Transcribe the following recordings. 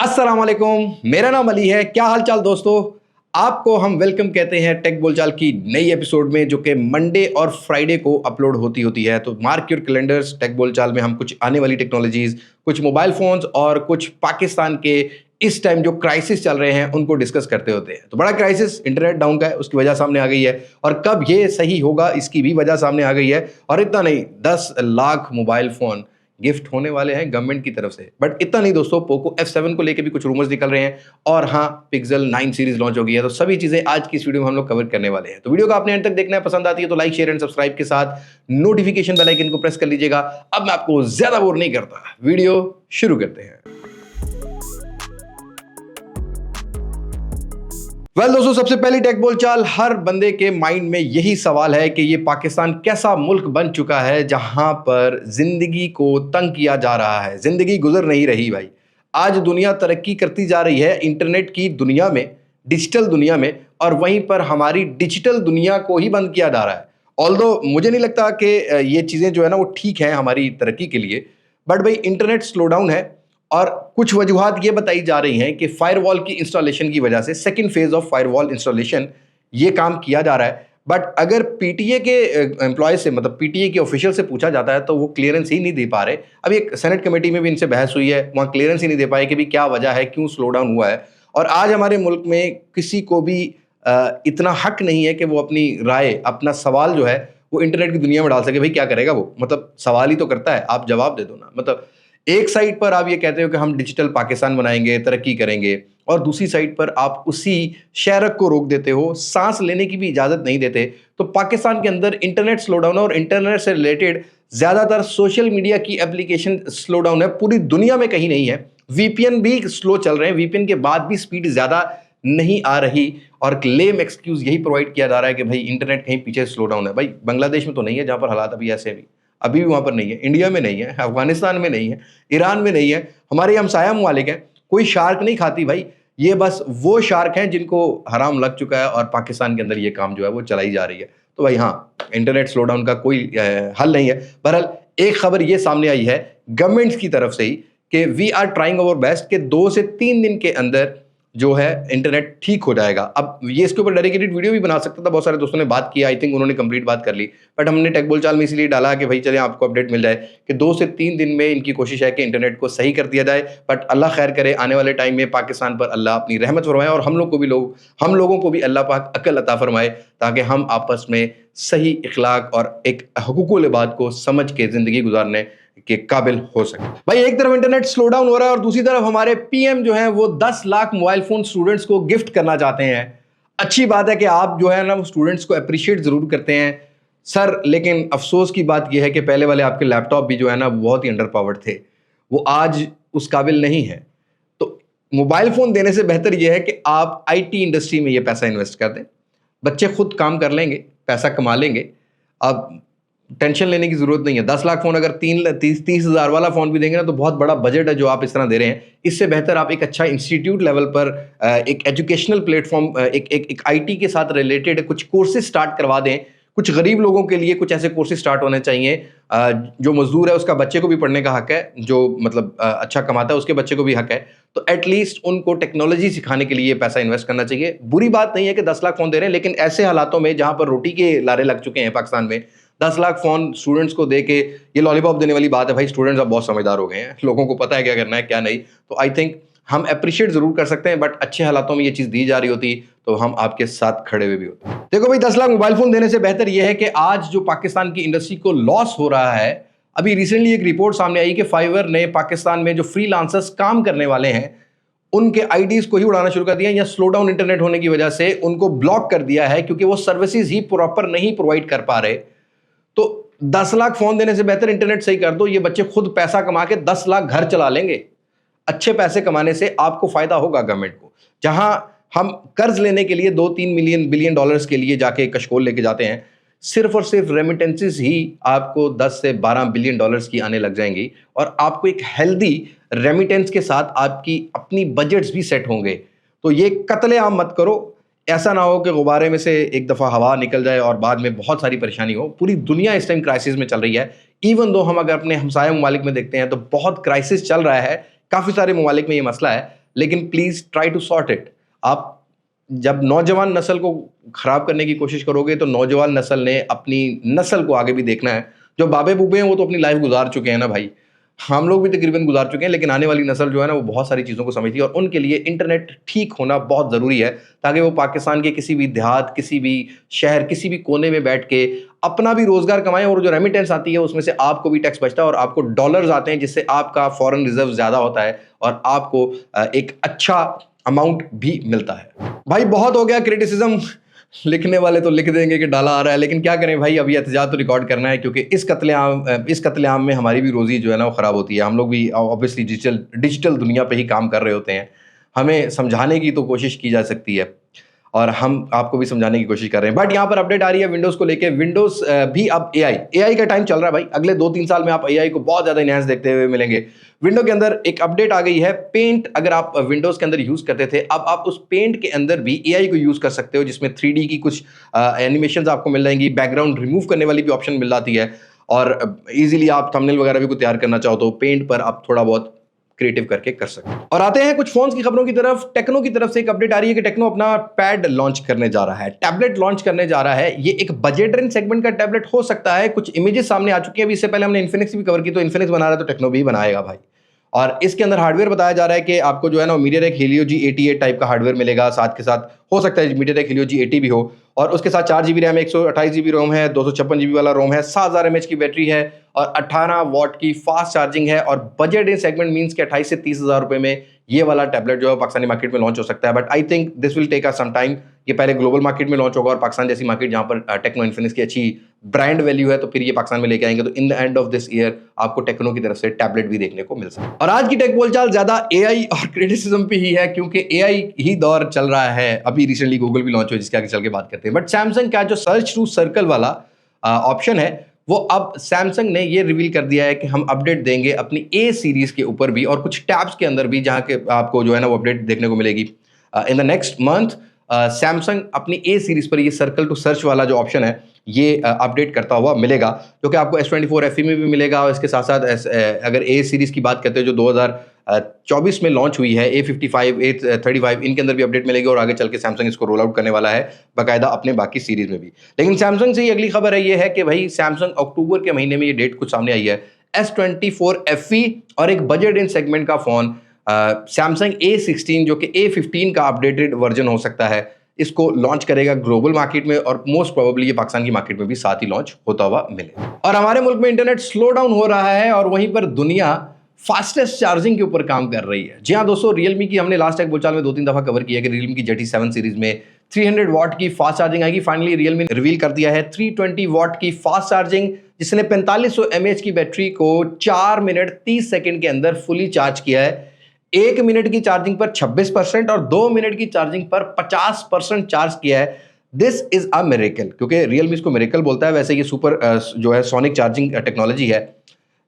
अस्सलाम वालेकुम, मेरा नाम अली है। क्या हाल चाल दोस्तों। आपको हम वेलकम कहते हैं टेक बोलचाल की नई एपिसोड में, जो कि मंडे और फ्राइडे को अपलोड होती होती है। तो मार्क योर कैलेंडर्स, टेक बोलचाल में हम कुछ आने वाली टेक्नोलॉजीज, कुछ मोबाइल फोन्स और कुछ पाकिस्तान के इस टाइम जो क्राइसिस चल रहे हैं उनको डिस्कस करते होते हैं। तो बड़ा क्राइसिस इंटरनेट डाउन का है, उसकी वजह सामने आ गई है, और कब ये सही होगा इसकी भी वजह सामने आ गई है। और इतना नहीं, 10 लाख मोबाइल फोन गिफ्ट होने वाले हैं गवर्नमेंट की तरफ से। बट इतना नहीं दोस्तों, पोको F7 को लेके भी कुछ रूमर्स निकल रहे हैं, और हाँ, पिक्सल 9 सीरीज लॉन्च हो गई है। तो सभी चीजें आज की इस वीडियो में हम लोग कवर करने वाले हैं। तो वीडियो को आपने एंड तक देखना है, पसंद आती है तो लाइक शेयर एंड सब्सक्राइब के साथ नोटिफिकेशन बेल आइकन को प्रेस कर लीजिएगा। अब मैं आपको ज्यादा बोर नहीं करता, वीडियो शुरू करते हैं। दोस्तों, सबसे पहली टेक बोलचाल, हर बंदे के माइंड में यही सवाल है कि ये पाकिस्तान कैसा मुल्क बन चुका है जहां पर जिंदगी को तंग किया जा रहा है। जिंदगी गुजर नहीं रही भाई। आज दुनिया तरक्की करती जा रही है इंटरनेट की दुनिया में, डिजिटल दुनिया में, और वहीं पर हमारी डिजिटल दुनिया को ही बंद किया जा रहा है। ऑल्दो मुझे नहीं लगता कि ये चीज़ें जो है ना वो ठीक है हमारी तरक्की के लिए, बट भाई इंटरनेट स्लो डाउन है, और कुछ वजूहात ये बताई जा रही हैं कि फायरवॉल की इंस्टॉलेशन की वजह से, second phase of firewall installation, ये काम किया जा रहा है। बट अगर पीटीए के एम्प्लॉय से, मतलब पीटीए के ऑफिशियल से पूछा जाता है तो वो क्लियरेंस ही नहीं दे पा रहे। अभी एक सेनेट कमेटी में भी इनसे बहस हुई है, वहाँ क्लियरेंस ही नहीं दे पाए कि भी क्या वजह है, क्यों स्लो डाउन हुआ है। और आज हमारे मुल्क में किसी को भी इतना हक नहीं है कि वो अपनी राय, अपना सवाल जो है वो इंटरनेट की दुनिया में डाल सके। भाई क्या करेगा वो, मतलब सवाल ही तो करता है, आप जवाब दे दो ना। मतलब एक साइड पर आप ये कहते हो कि हम डिजिटल पाकिस्तान बनाएंगे, तरक्की करेंगे, और दूसरी साइड पर आप उसी शहरक को रोक देते हो, सांस लेने की भी इजाजत नहीं देते। तो पाकिस्तान के अंदर इंटरनेट स्लो डाउन है, और इंटरनेट से रिलेटेड ज्यादातर सोशल मीडिया की एप्लीकेशन स्लो डाउन है, पूरी दुनिया में कहीं नहीं है। वीपीएन भी स्लो चल रहे हैं, वीपीएन के बाद भी स्पीड ज्यादा नहीं आ रही, और लेम एक्सक्यूज यही प्रोवाइड किया जा रहा है कि भाई इंटरनेट कहीं पीछे स्लो डाउन है। भाई बांग्लादेश में तो नहीं है, जहां पर हालात अभी ऐसे अभी भी वहां पर नहीं है, इंडिया में नहीं है, अफगानिस्तान में नहीं है, ईरान में नहीं है, हमारे हमसाया ममालिक हैं। कोई शार्क नहीं खाती भाई, ये बस वो शार्क हैं जिनको हराम लग चुका है, और पाकिस्तान के अंदर ये काम जो है वो चलाई जा रही है। तो भाई हाँ, इंटरनेट स्लो डाउन का कोई हल नहीं है। बहरहाल एक खबर ये सामने आई है गवर्नमेंट की तरफ से ही कि we are trying our best, के 2 से 3 दिन के अंदर जो है इंटरनेट ठीक हो जाएगा। अब ये इसके ऊपर डेडिकेटेड वीडियो भी बना सकता था, बहुत सारे दोस्तों ने बात की, आई थिंक उन्होंने कंप्लीट बात कर ली, बट हमने टेक बोलचाल में इसलिए डाला कि भाई चलें आपको अपडेट मिल जाए कि 2 से 3 दिन में इनकी कोशिश है कि इंटरनेट को सही कर दिया जाए। बट अल्लाह खैर करे, आने वाले टाइम में पाकिस्तान पर अल्लाह अपनी रहमत फरमाए, और हम लोगों को भी अल्लाह पाक अक्ल अता फरमाए, ताकि हम आपस में सही इखलाक और एक हुकूकुल इबाद को समझ के जिंदगी गुजारने के काबिल हो सके। भाई एक तरफ इंटरनेट स्लो डाउन हो रहा है, और दूसरी तरफ हमारे पीएम जो है वो 10 लाख मोबाइल फोन स्टूडेंट्स को गिफ्ट करना चाहते हैं। अच्छी बात है कि आप जो है ना स्टूडेंट्स को अप्रिशिएट जरूर करते हैं सर, लेकिन अफसोस की बात यह है कि पहले वाले आपके लैपटॉप भी जो है ना बहुत ही अंडर पावर्ड थे, वो आज उस काबिल नहीं है। तो मोबाइल फोन देने से बेहतर यह है कि आप आईटी इंडस्ट्री में ये पैसा इन्वेस्ट कर दें, बच्चे खुद काम कर लेंगे, पैसा कमा लेंगे, अब टेंशन लेने की जरूरत नहीं है। 10 लाख फोन अगर 30 हज़ार वाला फोन भी देंगे ना, तो बहुत बड़ा बजट है जो आप इस तरह दे रहे हैं। इससे बेहतर आप एक अच्छा इंस्टीट्यूट लेवल पर एक एजुकेशनल प्लेटफॉर्म, एक आईटी के साथ रिलेटेड कुछ कोर्सेज स्टार्ट करवा दें। कुछ गरीब लोगों के लिए कुछ ऐसे कोर्सेज स्टार्ट होने चाहिए। जो मजदूर है उसका बच्चे को भी पढ़ने का हक है, जो मतलब अच्छा कमाता है उसके बच्चे को भी हक है। तो एटलीस्ट उनको टेक्नोलॉजी सिखाने के लिए पैसा इन्वेस्ट करना चाहिए। बुरी बात नहीं है कि 10 लाख फोन दे रहे हैं, लेकिन ऐसे हालातों में जहां पर रोटी के लारे लग चुके हैं पाकिस्तान में, 10 लाख फोन स्टूडेंट्स को दे के ये लॉलीपॉप देने वाली बात है। भाई स्टूडेंट्स अब बहुत समझदार हो गए हैं, लोगों को पता है क्या करना है क्या नहीं। तो आई थिंक हम अप्रिशिएट जरूर कर सकते हैं, बट अच्छे हालातों में ये चीज दी जा रही होती तो हम आपके साथ खड़े हुए भी होते। देखो भाई, 10 लाख मोबाइल फोन देने से बेहतर यह है कि आज जो पाकिस्तान की इंडस्ट्री को लॉस हो रहा है, अभी रिसेंटली एक रिपोर्ट सामने आई कि फाइवर ने पाकिस्तान में जो फ्रीलांसर्स काम करने वाले हैं उनके आईडीज को ही उड़ाना शुरू कर दिया, या स्लो डाउन इंटरनेट होने की वजह से उनको ब्लॉक कर दिया है, क्योंकि वो सर्विसेज ही प्रॉपर नहीं प्रोवाइड कर पा रहे। तो 10 लाख फोन देने से बेहतर इंटरनेट सही कर दो, ये बच्चे खुद पैसा कमा के 10 लाख घर चला लेंगे। अच्छे पैसे कमाने से आपको फायदा होगा गवर्नमेंट को। जहां हम कर्ज लेने के लिए 2-3 बिलियन डॉलर्स के लिए जाके कशकोल लेके जाते हैं, सिर्फ और सिर्फ रेमिटेंसेस ही आपको 10 से 12 बिलियन डॉलर्स की आने लग जाएंगी, और आपको एक हेल्दी रेमिटेंस के साथ आपकी अपनी बजट्स भी सेट होंगे। तो ये कत्लेआम मत करो, ऐसा ना हो कि गुब्बारे में से एक दफ़ा हवा निकल जाए और बाद में बहुत सारी परेशानी हो। पूरी दुनिया इस टाइम क्राइसिस में चल रही है। इवन दो हम अगर अपने हमसाया ममालिक में देखते हैं तो बहुत क्राइसिस चल रहा है, काफ़ी सारे ममालिक में ये मसला है, लेकिन please try to sort it. आप जब नौजवान नस्ल को खराब करने की कोशिश करोगे तो नौजवान नस्ल ने अपनी नस्ल को आगे भी देखना है। जो बाबे बूबे हैं वो तो अपनी लाइफ गुजार चुके हैं ना भाई, हम लोग भी तकरीबन गुजार चुके हैं, लेकिन आने वाली नस्ल जो है ना वो बहुत सारी चीज़ों को समझती है और उनके लिए इंटरनेट ठीक होना बहुत ज़रूरी है, ताकि वो पाकिस्तान के किसी भी देहात, किसी भी शहर, किसी भी कोने में बैठ के अपना भी रोजगार कमाएं और जो रेमिटेंस आती है उसमें से आपको भी टैक्स बचता है और आपको डॉलर्स आते हैं, जिससे आपका फॉरेन रिजर्व ज़्यादा होता है और आपको एक अच्छा अमाउंट भी मिलता है। भाई बहुत हो गया क्रिटिसिज्म, लिखने वाले तो लिख देंगे कि डाला आ रहा है, लेकिन क्या करें भाई, अभी एहतजाज तो रिकॉर्ड करना है, क्योंकि इस कत्लेआम में हमारी भी रोज़ी जो है ना वो ख़राब होती है। हम लोग भी ऑब्वियसली डिजिटल दुनिया पे ही काम कर रहे होते हैं। हमें समझाने की तो कोशिश की जा सकती है और हम आपको भी समझाने की कोशिश कर रहे हैं। बट यहाँ पर अपडेट आ रही है विंडोज़ को लेके। विंडोज़ भी अब एआई का टाइम चल रहा है भाई। अगले 2-3 साल में आप एआई को बहुत ज़्यादा इनहैंस देखते हुए मिलेंगे। विंडो के अंदर एक अपडेट आ गई है, पेंट अगर आप विंडोज़ के अंदर यूज़ करते थे, अब आप उस पेंट के अंदर भी एआई को यूज़ कर सकते हो, जिसमें 3D की कुछ एनिमेशंस आपको मिल जाएंगी, बैकग्राउंड रिमूव करने वाली भी ऑप्शन मिल जाती है और ईजिली आप थंबनेल वगैरह भी कुछ तैयार करना चाहो तो पेंट पर आप थोड़ा बहुत क्रिएटिव करके कर सकते हैं। और आते हैं कुछ फोन्स की खबरों की तरफ। टेक्नो की तरफ से एक अपडेट आ रही है कि टेक्नो अपना पैड लॉन्च करने जा रहा है, टैबलेट लॉन्च करने जा रहा है। ये एक बजट रेंज सेगमेंट का टैबलेट हो सकता है। कुछ इमेजेस सामने आ चुकी हैं, अभी इससे पहले हमने इन्फिनिक्स भी कवर की, तो इन्फिनिक्स बना रहा है तो टेक्नो भी बनाएगा भाई। और इसके अंदर हार्डवेयर बताया जा रहा है कि आपको जो है ना मीडियाटेक हेलियो G88 टाइप का हार्डवेयर मिलेगा, साथ के साथ हो सकता है मीडियाटेक हेलियो G80 भी हो, और उसके साथ 4 GB रैम है, 128 GB रोम है, 256 GB वाला रोम है, 7000 mAh की बैटरी है और 18 वॉट की फास्ट चार्जिंग है। और बजट रेंज सेगमेंट मींस के 28 से 30 हज़ार रुपए में ये वाला टैबलेट जो है पाकिस्तानी मार्केट में लॉन्च हो सकता है। But I think this will take us some time. ये पहले ग्लोबल मार्केट में लॉन्च होगा और पाकिस्तान जैसी मार्केट जहां पर टेक्नो इन्फिनिक्स की अच्छी ब्रांड वैल्यू है तो फिर ये पाकिस्तान में लेके आएंगे। तो in the end of this year आपको टेक्नो की तरफ से टैबलेट भी देखने को मिल सकता है। और आज की टेक बोलचाल ज्यादा एआई और क्रिटिसिज्म पे ही है, क्योंकि एआई ही दौर चल रहा है। अभी रिसेंटली गूगल भी लॉन्च हुआ, जिसके आगे चल के बात करते हैं। बट सैमसंग का जो सर्च टू सर्कल वाला ऑप्शन है, वो अब सैमसंग ने ये रिवील कर दिया है कि हम अपडेट देंगे अपनी ए सीरीज के ऊपर भी और कुछ टैब्स के अंदर भी, जहां के आपको जो है ना वो अपडेट देखने को मिलेगी in the next month. Samsung अपनी ए सीरीज पर ये सर्कल टू सर्च वाला जो ऑप्शन है ये अपडेट करता हुआ मिलेगा, जो कि आपको S24 FE में भी मिलेगा। और इसके साथ साथ अगर ए सीरीज की बात करते हैं जो 2024 में लॉन्च हुई है, A55, A35, इनके अंदर भी अपडेट मिलेगी और आगे चल के सैमसंग इसको रोल आउट करने वाला है बाकायदा अपने बाकी सीरीज में भी। लेकिन सैमसंग से ही अगली खबर है ये है कि भाई सैमसंग अक्टूबर के महीने में ये डेट कुछ सामने आई है, S24 FE और एक बजट रेंज सेगमेंट का फोन सैमसंग A16 जो कि A15 का अपडेटेड वर्जन हो सकता है, इसको लॉन्च करेगा ग्लोबल मार्केट में और मोस्ट प्रोबेबली ये पाकिस्तान की मार्केट में भी साथ ही लॉन्च होता हुआ मिले। और हमारे मुल्क में इंटरनेट स्लो डाउन हो रहा है और वहीं पर दुनिया फास्टेस्ट चार्जिंग के ऊपर काम कर रही है। जी हाँ दोस्तों, रियलमी की हमने लास्ट टेक बोलचाल में 2-3 दफा कवर किया कि रियलमी की GT7 सीरीज में 300 वॉट की फास्ट चार्जिंग आएगी। फाइनली रियलमी ने रिवील कर दिया है 320 वॉट की फास्ट चार्जिंग, जिसने 4500 mAh की बैटरी को 4 मिनट 30 सेकंड के अंदर फुली चार्ज किया है। 1 मिनट की चार्जिंग पर 26% और 2 मिनट की चार्जिंग पर 50% चार्ज किया है। दिस इज अ मिरेकल, क्योंकि रियलमी इसको मिरेकल बोलता है। वैसे ये सुपर जो है सोनिक चार्जिंग टेक्नोलॉजी है।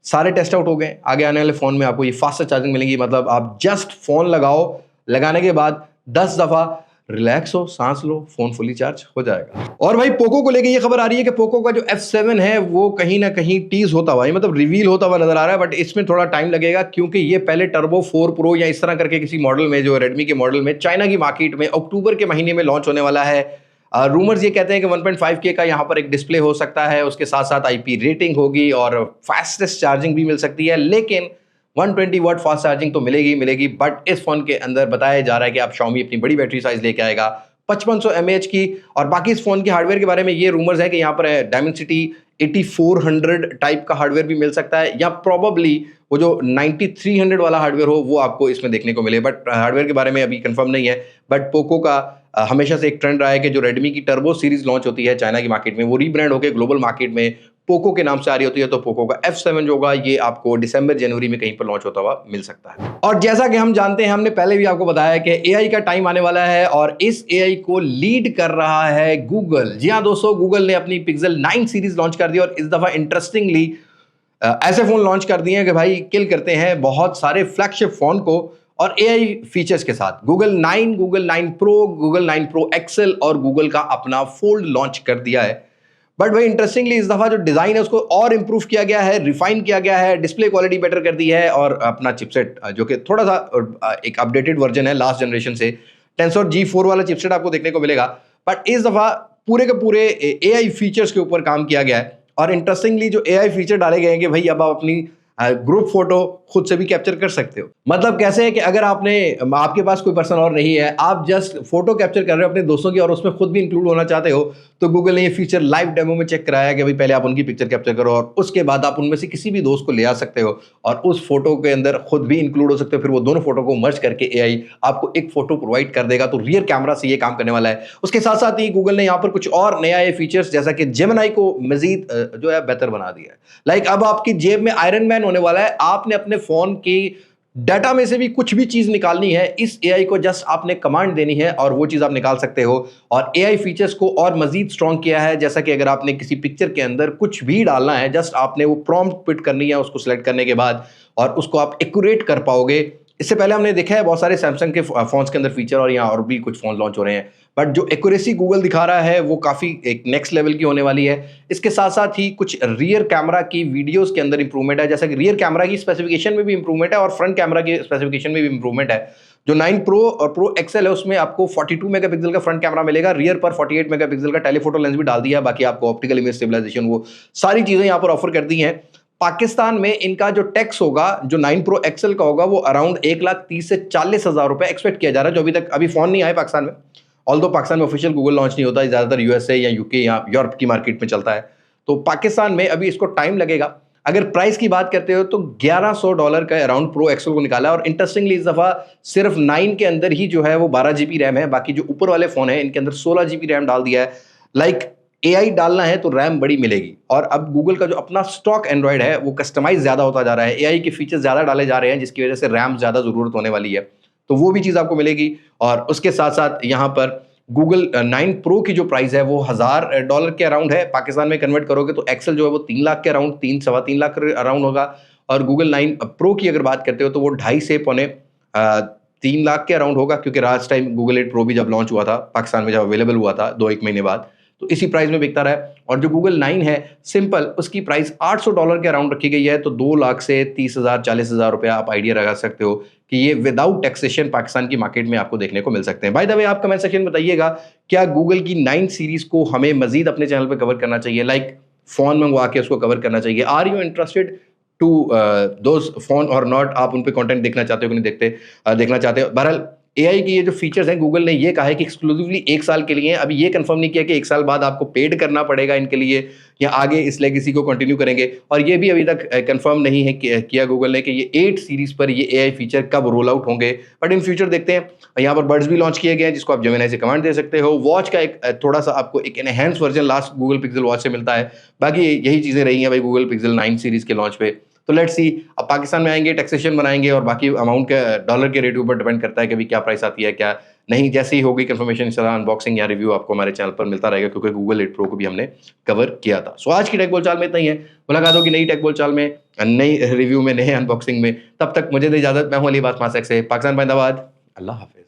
सारे टेस्ट आउट हो गए, आगे आने वाले फोन में आपको ये फास्ट चार्जिंग मिलेगी। मतलब आप जस्ट फोन लगाओ, लगाने के बाद 10 दफा रिलैक्स हो, सांस लो, फोन फुली चार्ज हो जाएगा। और भाई पोको को लेके ये खबर आ रही है कि पोको का जो F7 है वो कहीं ना कहीं टीज होता हुआ, मतलब रिवील होता हुआ नजर आ रहा है। बट इसमें थोड़ा टाइम लगेगा, क्योंकि ये पहले टर्बो 4 प्रो या इस तरह करके किसी मॉडल में, जो रेडमी के मॉडल में चाइना की मार्केट में अक्टूबर के महीने में लॉन्च होने वाला है। रूमर्स ये कहते हैं कि 1.5K का यहाँ पर एक डिस्प्ले हो सकता है, उसके साथ साथ IP रेटिंग होगी और फास्टेस्ट चार्जिंग भी मिल सकती है। लेकिन 120 वाट फास्ट चार्जिंग तो मिलेगी। बट इस फोन के अंदर बताया जा रहा है कि आप Xiaomi अपनी बड़ी बैटरी साइज लेके आएगा 5500 mAh की। और बाकी इस फोन के हार्डवेयर के बारे में ये रूमर्स है कि यहाँ पर Dimensity 8400 टाइप का हार्डवेयर भी मिल सकता है, या प्रोबेबली वो जो 9300 वाला हार्डवेयर हो वो आपको इसमें देखने को मिले। बट हार्डवेयर के बारे में अभी कंफर्म नहीं है। बट पोको का हमेशा से एक ट्रेंड रहा है कि जो रेडमी की टर्बो सीरीज लॉन्च होती है चाइना की मार्केट में, वो रीब्रांड होकर ग्लोबल मार्केट में पोको के नाम से आ रही होती है। तो पोको का F7 जो होगा ये आपको दिसंबर जनवरी में कहीं पर लॉन्च होता हुआ मिल सकता है। और जैसा कि हम जानते हैं, हमने पहले भी आपको बताया कि एआई का टाइम आने वाला है और इस एआई को लीड कर रहा है गूगल। जी हाँ दोस्तों, गूगल ने अपनी पिक्सल 9 सीरीज लॉन्च कर दी और इस दफा इंटरेस्टिंगली ऐसे फोन लॉन्च कर दिए हैं कि भाई किल करते हैं बहुत सारे फ्लैगशिप फोन को और एआई फीचर्स के साथ। Google 9, Google 9 pro, Google 9 pro XL और गूगल का अपना फोल्ड लॉन्च कर दिया है। बट भाई इंटरेस्टिंगली इस दफा जो डिजाइन है उसको और इंप्रूव किया गया है, रिफाइन किया गया है, डिस्प्ले क्वालिटी बेटर कर दी है और अपना चिपसेट जो कि थोड़ा सा एक अपडेटेड वर्जन है लास्ट जनरेशन से, टेंसर G4 वाला चिपसेट आपको देखने को मिलेगा। बट इस दफा पूरे के पूरे AI फीचर्स के ऊपर काम किया गया है और इंटरेस्टिंगली जो AI फीचर डाले गए हैं कि भाई अब आप अपनी ग्रुप फोटो खुद से भी कैप्चर कर सकते हो। मतलब कैसे है कि अगर आपके पास कोई पर्सन और नहीं है, आप जस्ट फोटो कैप्चर कर रहे हो अपने दोस्तों की और उसमें खुद भी इंक्लूड होना चाहते हो, तो गूगल ने ये फीचर लाइव डेमो में चेक कराया कि भाई पहले आप उनकी पिक्चर कैप्चर करो और उसके बाद आप उनमें से किसी भी दोस्त को ले आ सकते हो और उस फोटो के अंदर खुद भी इंक्लूड हो सकते हो। फिर वो दोनों फोटो को मर्ज करके AI आपको एक फोटो प्रोवाइड कर देगा। तो रियर कैमरा से ये काम करने वाला है। उसके साथ साथ ही गूगल ने यहाँ पर कुछ और नया ये फीचर्स जैसा कि जेमिनी को मजीद जो है बेहतर बना दिया है। लाइक अब आपकी जेब में आयरन मैन होने वाला है। आपने अपने फोन की डाटा में से भी कुछ भी चीज निकालनी है, इस AI को जस्ट आपने कमांड देनी है और वो चीज आप निकाल सकते हो। और AI फीचर्स को और मजीद स्ट्रॉन्ग किया है, जैसा कि अगर आपने किसी पिक्चर के अंदर कुछ भी डालना है, जस्ट आपने वो प्रॉम्प्ट पिट करनी है उसको सिलेक्ट करने के बाद और उसको आप एक्यूरेट कर पाओगे। इससे पहले हमने देखा है बहुत सारे सैमसंग के फोन्स के अंदर फीचर और यहाँ और भी कुछ फोन लॉन्च हो रहे हैं, बट जो एक्यूरेसी गूगल दिखा रहा है वो काफ़ी एक नेक्स्ट लेवल की होने वाली है। इसके साथ साथ ही कुछ रियर कैमरा की वीडियोस के अंदर इंप्रूवमेंट है, जैसा कि रियर कैमरा की स्पेसिफिकेशन में भी इंप्रूवमेंट है और फ्रंट कैमरा की स्पेसिफिकेशन में भी इंप्रूवमेंट है। जो 9 प्रो और प्रो एक्सएल है उसमें आपको 42 मेगापिक्सल का फ्रंट कैमरा मिलेगा, रियर पर 48 मेगापिक्सल का टेलीफोटो लेंस भी डाल दिया है। बाकी आपको ऑप्टिकल इमेज स्टेबलाइजेशन वो सारी चीज़ें यहाँ पर ऑफर कर दी हैं। पाकिस्तान में इनका जो टैक्स होगा जो 9 प्रो एक्सएल का होगा वो अराउंड 1,30,000 से 40,000 रुपए एक्सपेक्ट किया जा रहा है, जो अभी फोन नहीं आए पाकिस्तान में। ऑल्दो पाकिस्तान में ऑफिशियल गूगल लॉन्च नहीं होता है, ज़्यादातर USA या UK या यूरोप की मार्केट में चलता है। तो पाकिस्तान में अभी इसको टाइम लगेगा। अगर प्राइस की बात करते हो तो $1,100 का अराउंड प्रो एक्सएल को निकाला है और इंटरेस्टिंगली इस दफ़ा सिर्फ 9 के अंदर ही जो है वो 12 GB रैम है, बाकी जो ऊपर वाले फ़ोन है इनके अंदर 16 GB रैम डाल दिया है। लाइक AI डालना है तो रैम बड़ी मिलेगी और अब गूगल का जो अपना स्टॉक एंड्रॉयड है वो कस्टमाइज ज़्यादा होता जा रहा है, AI के फीचर्स ज़्यादा डाले जा रहे हैं जिसकी वजह से रैम ज़्यादा ज़रूरत होने वाली है, तो वो भी चीज़ आपको मिलेगी। और उसके साथ साथ यहाँ पर गूगल 9 प्रो की जो प्राइस है वो $1,000 के अराउंड है। पाकिस्तान में कन्वर्ट करोगे तो एक्सेल जो है वो 3 लाख के अराउंड, 3-3.25 लाख के अराउंड होगा। और गूगल 9 प्रो की अगर बात करते हो तो वो 2.5 से 3 लाख के अराउंड होगा, क्योंकि लास्ट टाइम गूगल 8 प्रो भी जब लॉन्च हुआ था पाकिस्तान में, जब अवेलेबल हुआ था 2-1 महीने बाद, तो इसी प्राइस में बिकता रहा है। और जो गूगल 9 है सिंपल, उसकी प्राइस $800 के अराउंड रखी गई है, तो 2 लाख से 30,000 40,000 रुपया आप आइडिया लगा सकते हो कि ये विदाउट टैक्सेशन पाकिस्तान की मार्केट में आपको देखने को मिल सकते हैं। बाय द वे आप कमेंट सेक्शन में बताइएगा क्या गूगल की 9 सीरीज को हमें मजीद अपने चैनल पर कवर करना चाहिए, लाइक फोन मंगवा के उसको कवर करना चाहिए। Are you interested to those phone और नॉट? आप उन पे कंटेंट देखना चाहते हो कि नहीं देखना चाहते हो? बहरहाल AI की ये जो फीचर्स हैं गूगल ने ये कहा है कि एक्सक्लूसिवली 1 साल के लिए। अभी ये कंफर्म नहीं किया कि 1 साल बाद आपको पेड करना पड़ेगा इनके लिए या आगे इस लेगेसी को कंटिन्यू करेंगे। और ये भी अभी तक कंफर्म नहीं है किया गूगल ने कि ये 8 सीरीज पर ये AI फीचर कब रोल आउट होंगे, बट इन फ्यूचर देखते हैं। यहाँ पर बड्स भी लॉन्च किए गए हैं जिसको आप जेमिनी से कमांड दे सकते हो। वॉच का एक थोड़ा सा आपको एक enhance version last Google pixel watch से मिलता है। बाकी यही चीज़ें रही हैं भाई गूगल पिक्सल 9 सीरीज के लॉन्च पे। तो लेट्स सी, अब पाकिस्तान में आएंगे, टैक्सेशन बनाएंगे और बाकी अमाउंट के डॉलर के रेट ऊपर डिपेंड करता है कि अभी क्या प्राइस आती है क्या नहीं। जैसे ही होगी कंफर्मेशन इंशाल्लाह अनबॉक्सिंग या रिव्यू आपको हमारे चैनल पर मिलता रहेगा, क्योंकि गूगल 8 प्रो को भी हमने कवर किया था। सो आज की टेक बोलचाल में इतना ही है। मुलाकात होगी नई टेक बोलचाल में, नई रिव्यू में, नए अनबॉक्सिंग में। तब तक मुझे दे इजाजत। मैं हूं अली अब्बास मासक से। पाकिस्तान जिंदाबाद। अल्लाह हाफिज।